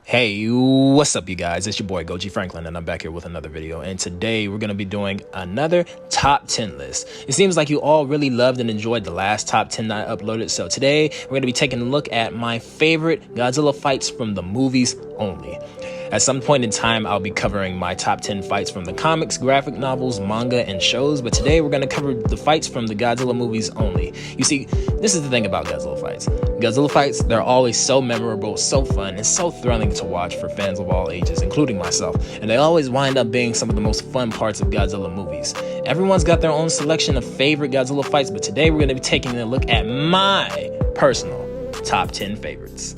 Hey, what's up you guys? It's your boy Goji Franklin and I'm back here with another video, and today we're going to be doing another top 10 list. It seems like you all really loved and enjoyed the last top 10 that I uploaded, so today we're going to be taking a look at my favorite Godzilla fights from the movies only. At some point in time, I'll be covering my top 10 fights from the comics, graphic novels, manga, and shows, but today we're going to cover the fights from the Godzilla movies only. You see, this is the thing about Godzilla fights. Godzilla fights, they're always so memorable, so fun, and so thrilling to watch for fans of all ages, including myself, and they always wind up being some of the most fun parts of Godzilla movies. Everyone's got their own selection of favorite Godzilla fights, but today we're going to be taking a look at my personal top 10 favorites.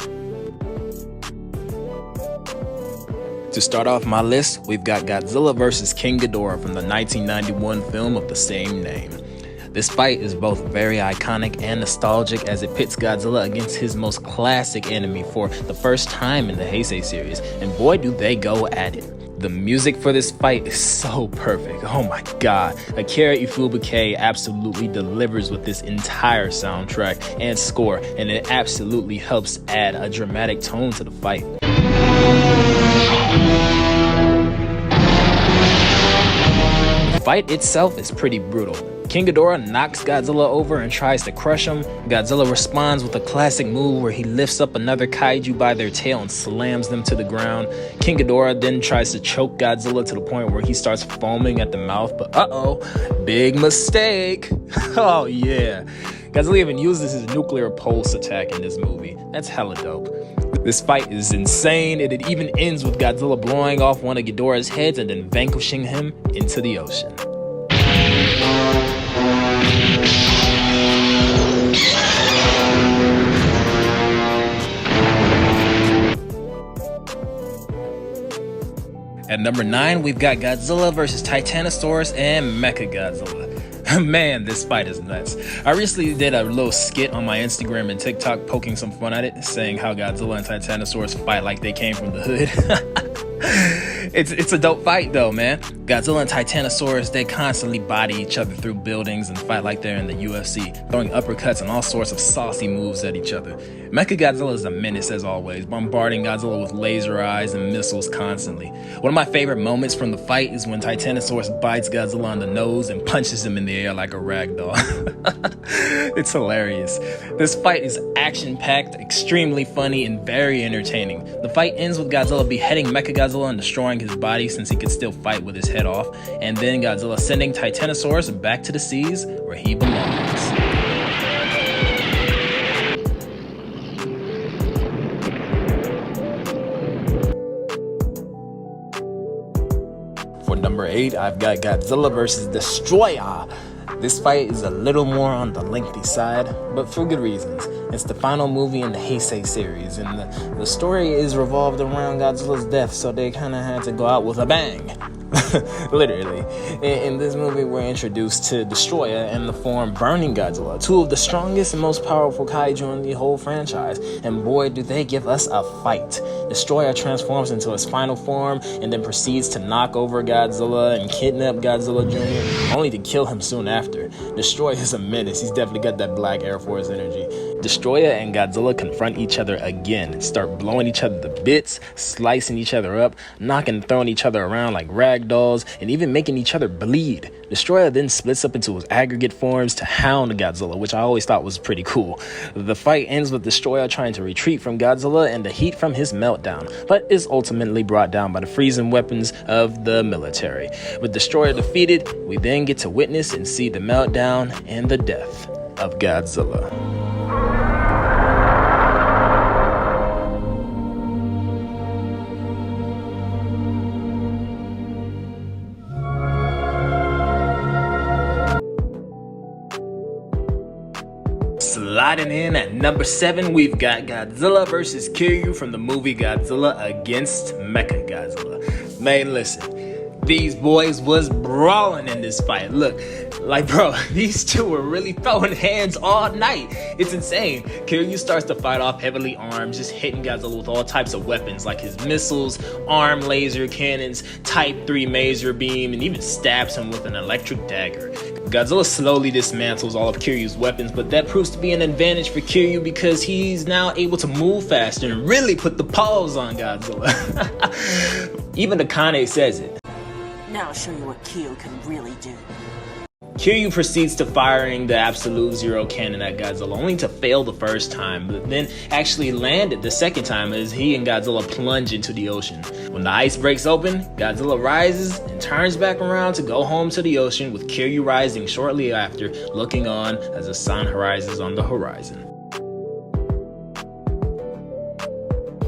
To start off my list, we've got Godzilla vs. King Ghidorah from the 1991 film of the same name. This fight is both very iconic and nostalgic as it pits Godzilla against his most classic enemy for the first time in the Heisei series, and boy do they go at it. The music for this fight is so perfect. Oh my god, KIRYU absolutely delivers with this entire soundtrack and score, and it absolutely helps add a dramatic tone to the fight. The fight itself is pretty brutal. King Ghidorah knocks Godzilla over and tries to crush him. Godzilla responds with a classic move where he lifts up another kaiju by their tail and slams them to the ground. King Ghidorah then tries to choke Godzilla to the point where he starts foaming at the mouth, but big mistake. Oh yeah. Godzilla even uses his nuclear pulse attack in this movie. That's hella dope. This fight is insane, and it even ends with Godzilla blowing off one of Ghidorah's heads and then vanquishing him into the ocean. At number 9, we've got Godzilla vs. Titanosaurus and Mechagodzilla. Man, this fight is nuts. I recently did a little skit on my Instagram and TikTok poking some fun at it, saying how Godzilla and Titanosaurus fight like they came from the hood. It's a dope fight though, man. Godzilla and Titanosaurus, they constantly body each other through buildings and fight like they're in the UFC, throwing uppercuts and all sorts of saucy moves at each other. Mechagodzilla is a menace as always, bombarding Godzilla with laser eyes and missiles constantly. One of my favorite moments from the fight is when Titanosaurus bites Godzilla on the nose and punches him in the air like a ragdoll. It's hilarious. This fight is action-packed, extremely funny, and very entertaining. The fight ends with Godzilla beheading Mechagodzilla and destroying his body since he could still fight with his head off, and then Godzilla sending Titanosaurus back to the seas where he belongs. For number 8, I've got Godzilla vs. Destroyer. This fight is a little more on the lengthy side, but for good reasons. It's the final movie in the Heisei series, and the story is revolved around Godzilla's death, so they kind of had to go out with a bang. Literally. In this movie, we're introduced to Destroyer in the form Burning Godzilla, two of the strongest and most powerful kaiju in the whole franchise, and boy do they give us a fight. Destroyer transforms into his final form and then proceeds to knock over Godzilla and kidnap Godzilla Jr., only to kill him soon after. Destroyer is a menace. He's definitely got that Black Air Force energy. Destroyer and Godzilla confront each other again and start blowing each other to bits, slicing each other up, knocking and throwing each other around like ragdolls, and even making each other bleed. Destroyer then splits up into his aggregate forms to hound Godzilla, which I always thought was pretty cool. The fight ends with Destroyer trying to retreat from Godzilla and the heat from his meltdown, but is ultimately brought down by the freezing weapons of the military. With Destroyer defeated, we then get to witness and see the meltdown and the death of Godzilla. Sliding in at number 7, we've got Godzilla vs. KIRYU from the movie Godzilla against Mechagodzilla. Man, listen, these boys was brawling in this fight. Look, like bro, these two were really throwing hands all night. It's insane. KIRYU starts to fight off heavily armed, just hitting Godzilla with all types of weapons like his missiles, arm laser cannons, type 3 laser beam, and even stabs him with an electric dagger. Godzilla slowly dismantles all of Kiryu's weapons, but that proves to be an advantage for Kiryu because he's now able to move faster and really put the paws on Godzilla. Even Akane says it. Now I'll show you what Kyo can really do. Kiryu proceeds to firing the Absolute Zero cannon at Godzilla, only to fail the first time, but then actually land it the second time as he and Godzilla plunge into the ocean. When the ice breaks open, Godzilla rises and turns back around to go home to the ocean, with Kiryu rising shortly after, looking on as the sun rises on the horizon.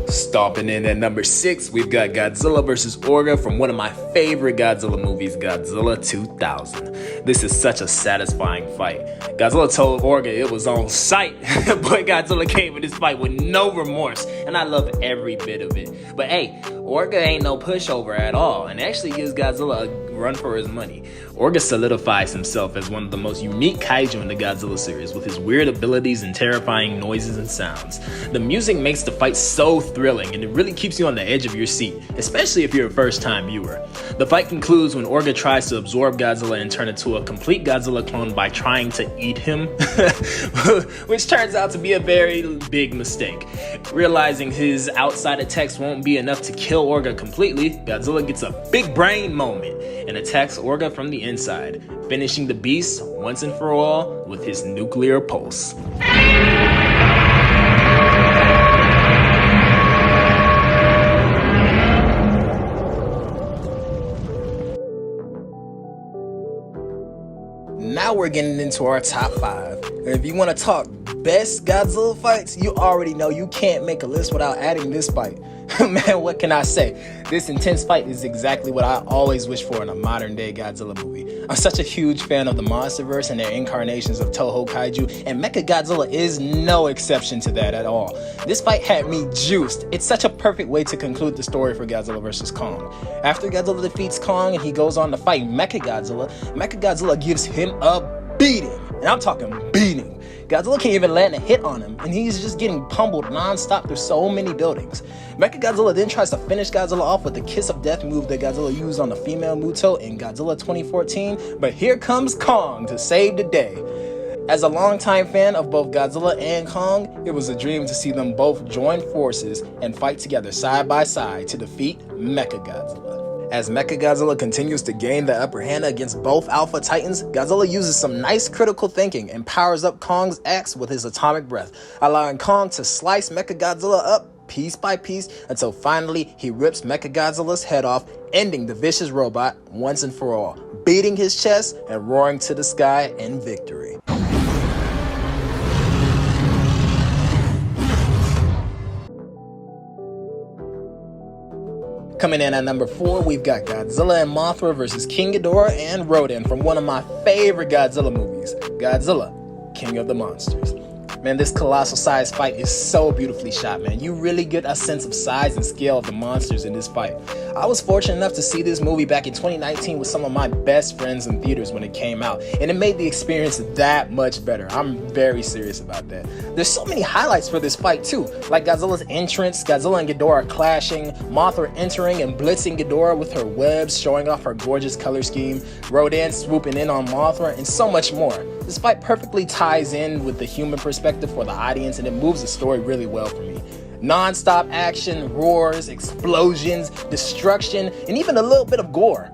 Stomping in at number 6, we've got Godzilla vs. ORGA from one of my favorite Godzilla movies, Godzilla 2000. This is such a satisfying fight. Godzilla told ORGA it was on sight, but Godzilla came in this fight with no remorse, and I love every bit of it. But hey, ORGA ain't no pushover at all, and actually gives Godzilla a run for his money. ORGA solidifies himself as one of the most unique kaiju in the Godzilla series, with his weird abilities and terrifying noises and sounds. The music makes the fight so thrilling, and it really keeps you on the edge of your seat, especially if you're a first-time viewer. The fight concludes when ORGA tries to absorb Godzilla and turn into a complete Godzilla clone by trying to eat him, which turns out to be a very big mistake. Realizing his outside attacks won't be enough to kill ORGA completely, Godzilla gets a big brain moment and attacks ORGA from the inside, finishing the beast once and for all with his nuclear pulse. Now we're getting into our top 5. And if you want to talk best Godzilla fights, you already know you can't make a list without adding this fight. Man, what can I say? This intense fight is exactly what I always wish for in a modern day Godzilla movie. I'm such a huge fan of the MonsterVerse and their incarnations of Toho Kaiju, and Mechagodzilla is no exception to that at all. This fight had me juiced. It's such a perfect way to conclude the story for Godzilla vs. Kong. After Godzilla defeats Kong and he goes on to fight Mechagodzilla gives him a beating. And I'm talking beating. Godzilla can't even land a hit on him, and he's just getting pummeled non-stop through so many buildings. Mechagodzilla then tries to finish Godzilla off with the Kiss of Death move that Godzilla used on the female Muto in Godzilla 2014, but here comes Kong to save the day. As a longtime fan of both Godzilla and Kong, it was a dream to see them both join forces and fight together side by side to defeat Mechagodzilla. As Mechagodzilla continues to gain the upper hand against both Alpha Titans, Godzilla uses some nice critical thinking and powers up Kong's axe with his atomic breath, allowing Kong to slice Mechagodzilla up piece by piece until finally he rips Mechagodzilla's head off, ending the vicious robot once and for all, beating his chest and roaring to the sky in victory. Coming in at number 4, we've got Godzilla and Mothra vs. King Ghidorah and Rodan from one of my favorite Godzilla movies, Godzilla, King of the Monsters. Man, this colossal size fight is so beautifully shot, man. You really get a sense of size and scale of the monsters in this fight. I was fortunate enough to see this movie back in 2019 with some of my best friends in theaters when it came out, and it made the experience that much better. I'm very serious about that. There's so many highlights for this fight too, like Godzilla's entrance, Godzilla and Ghidorah clashing, Mothra entering and blitzing Ghidorah with her webs, showing off her gorgeous color scheme, Rodan swooping in on Mothra, and so much more. This fight perfectly ties in with the human perspective for the audience, and it moves the story really well for me. Non-stop action, roars, explosions, destruction, and even a little bit of gore.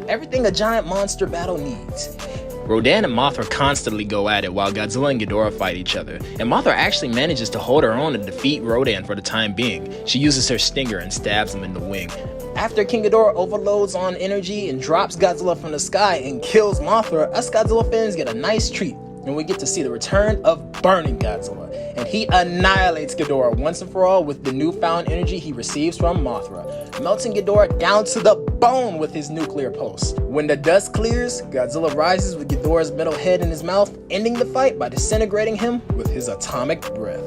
Everything a giant monster battle needs. Rodan and Mothra constantly go at it while Godzilla and Ghidorah fight each other, and Mothra actually manages to hold her own and defeat Rodan for the time being. She uses her stinger and stabs him in the wing. After King Ghidorah overloads on energy and drops Godzilla from the sky and kills Mothra, us Godzilla fans get a nice treat, and we get to see the return of Burning Godzilla, and he annihilates Ghidorah once and for all with the newfound energy he receives from Mothra, melting Ghidorah down to the bone with his nuclear pulse. When the dust clears, Godzilla rises with Ghidorah's metal head in his mouth, ending the fight by disintegrating him with his atomic breath.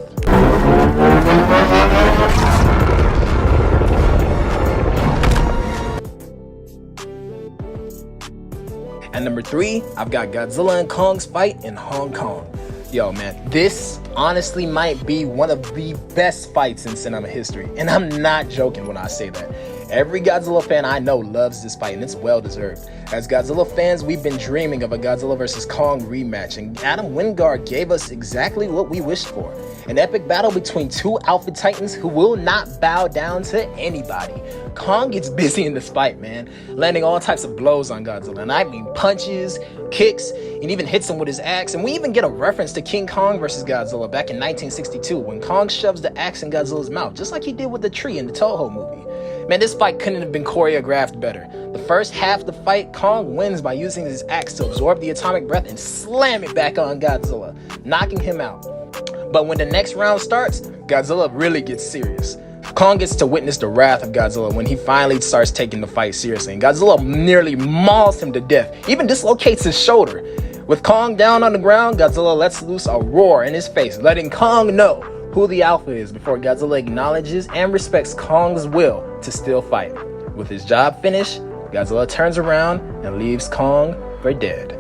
At number 3, I've got Godzilla and Kong's fight in Hong Kong. Yo man, this honestly might be one of the best fights in cinema history, and I'm not joking when I say that. Every Godzilla fan I know loves this fight, and it's well deserved. As Godzilla fans, we've been dreaming of a Godzilla vs. Kong rematch, and Adam Wingard gave us exactly what we wished for. An epic battle between two alpha titans who will not bow down to anybody. Kong gets busy in this fight, man, landing all types of blows on Godzilla, and I mean punches, kicks, and even hits him with his axe. And we even get a reference to King Kong vs. Godzilla back in 1962 when Kong shoves the axe in Godzilla's mouth, just like he did with the tree in the Toho movie. Man, this fight couldn't have been choreographed better. The first half of the fight, Kong wins by using his axe to absorb the atomic breath and slam it back on Godzilla, knocking him out. But when the next round starts, Godzilla really gets serious. Kong gets to witness the wrath of Godzilla when he finally starts taking the fight seriously, and Godzilla nearly mauls him to death, even dislocates his shoulder. With Kong down on the ground, Godzilla lets loose a roar in his face, letting Kong know who the alpha is before Godzilla acknowledges and respects Kong's will to still fight. With his job finished, Godzilla turns around and leaves Kong for dead.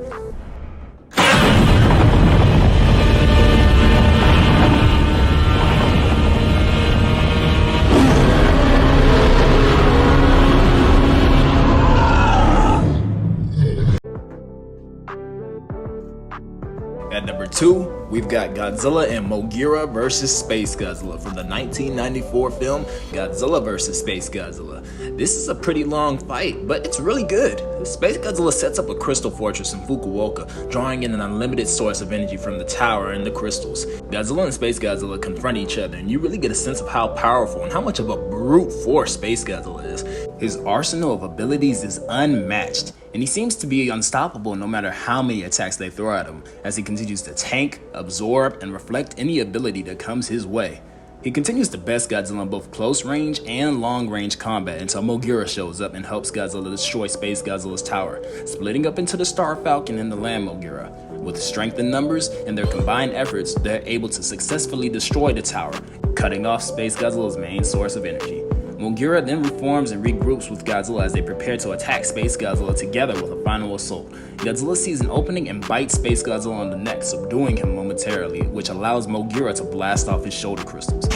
At number 2, we've got Godzilla and Mothra vs. Space Godzilla from the 1994 film Godzilla vs. Space Godzilla. This is a pretty long fight, but it's really good. Space Godzilla sets up a crystal fortress in Fukuoka, drawing in an unlimited source of energy from the tower and the crystals. Godzilla and Space Godzilla confront each other, and you really get a sense of how powerful and how much of a brute force Space Godzilla is. His arsenal of abilities is unmatched, and he seems to be unstoppable no matter how many attacks they throw at him, as he continues to tank, absorb, and reflect any ability that comes his way. He continues to best Godzilla in both close range and long range combat until Mothra shows up and helps Godzilla destroy Space Godzilla's tower, splitting up into the Star Falcon and the Land Mothra. With strength in numbers and their combined efforts, they're able to successfully destroy the tower, cutting off Space Godzilla's main source of energy. Mothra then reforms and regroups with Godzilla as they prepare to attack Space Godzilla together with a final assault. Godzilla sees an opening and bites Space Godzilla on the neck, subduing him momentarily, which allows Mothra to blast off his shoulder crystals.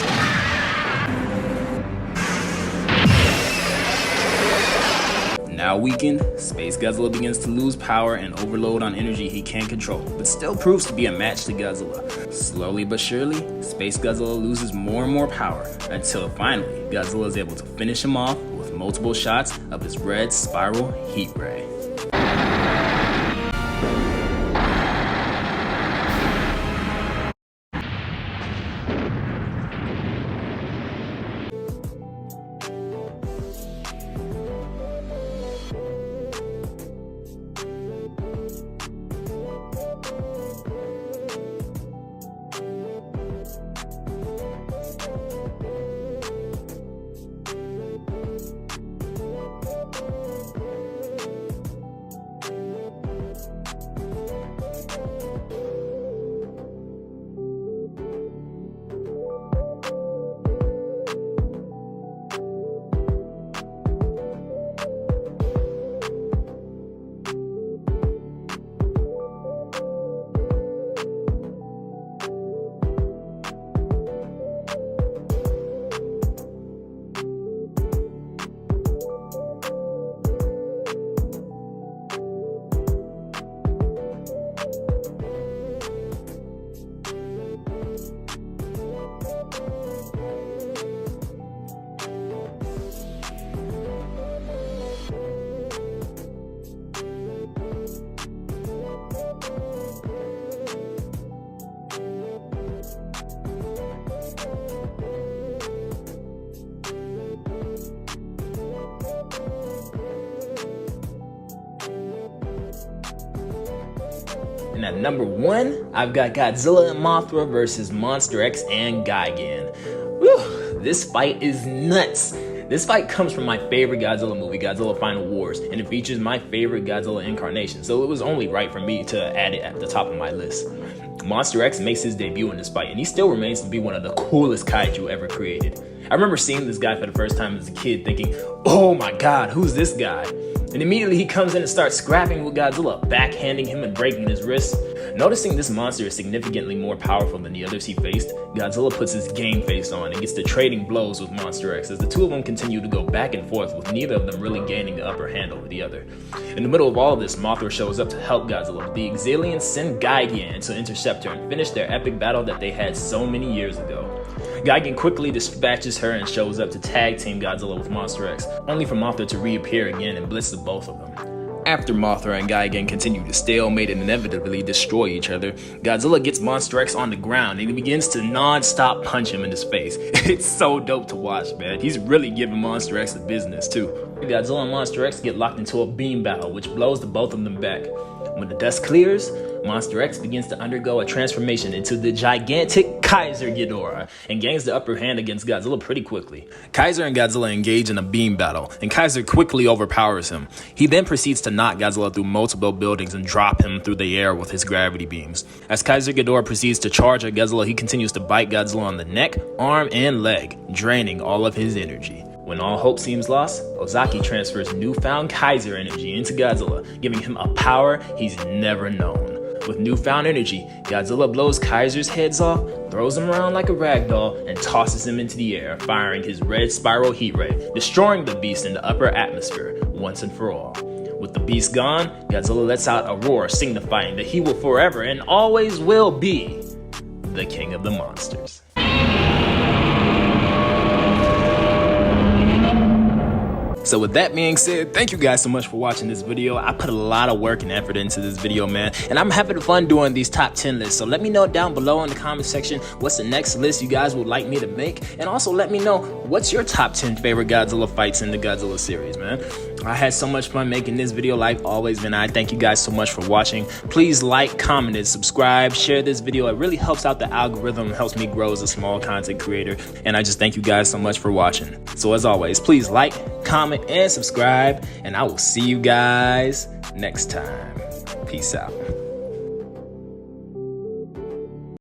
Now weakened, Space Godzilla begins to lose power and overload on energy he can't control, but still proves to be a match to Godzilla. Slowly but surely, Space Godzilla loses more and more power, until finally, Godzilla is able to finish him off with multiple shots of his red spiral heat ray. And at number 1, I've got Godzilla and Mothra versus Monster X and GIGAN. Whew, this fight is nuts. This fight comes from my favorite Godzilla movie, Godzilla Final Wars, and it features my favorite Godzilla incarnation, so it was only right for me to add it at the top of my list. Monster X makes his debut in this fight, and he still remains to be one of the coolest kaiju ever created. I remember seeing this guy for the first time as a kid thinking, oh my god, who's this guy? And immediately he comes in and starts scrapping with Godzilla, backhanding him and breaking his wrists. Noticing this monster is significantly more powerful than the others he faced, Godzilla puts his game face on and gets to trading blows with Monster X as the two of them continue to go back and forth with neither of them really gaining the upper hand over the other. In the middle of all of this, Mothra shows up to help Godzilla, but the Exilians send GIGAN to intercept her and finish their epic battle that they had so many years ago. GIGAN quickly dispatches her and shows up to tag team Godzilla with Monster X, only for Mothra to reappear again and blitz the both of them. After Mothra and GIGAN continue to stalemate and inevitably destroy each other, Godzilla gets Monster X on the ground and he begins to non-stop punch him in his face. It's so dope to watch, man. He's really giving Monster X the business too. Godzilla and Monster X get locked into a beam battle, which blows the both of them back. When the dust clears, Monster X begins to undergo a transformation into the gigantic Kaiser Ghidorah and gains the upper hand against Godzilla pretty quickly. Kaiser and Godzilla engage in a beam battle, and Kaiser quickly overpowers him. He then proceeds to knock Godzilla through multiple buildings and drop him through the air with his gravity beams. As Kaiser Ghidorah proceeds to charge at Godzilla, he continues to bite Godzilla on the neck, arm, and leg, draining all of his energy. When all hope seems lost, Ozaki transfers newfound Kaiser energy into Godzilla, giving him a power he's never known. With newfound energy, Godzilla blows Kaiser's heads off, throws him around like a ragdoll, and tosses him into the air, firing his red spiral heat ray, destroying the beast in the upper atmosphere once and for all. With the beast gone, Godzilla lets out a roar signifying that he will forever and always will be the king of the monsters. So with that being said, thank you guys so much for watching this video. I put a lot of work and effort into this video, man, and I'm having fun doing these top 10 lists. So let me know down below in the comment section what's the next list you guys would like me to make, and also let me know what's your top 10 favorite Godzilla fights in the Godzilla series, man. I had so much fun making this video, like always, man. I thank you guys so much for watching. Please like, comment, and subscribe. Share this video. It really helps out the algorithm, helps me grow as a small content creator, and I just thank you guys so much for watching. So as always, please like, comment, and subscribe, and I will see you guys next time. Peace out.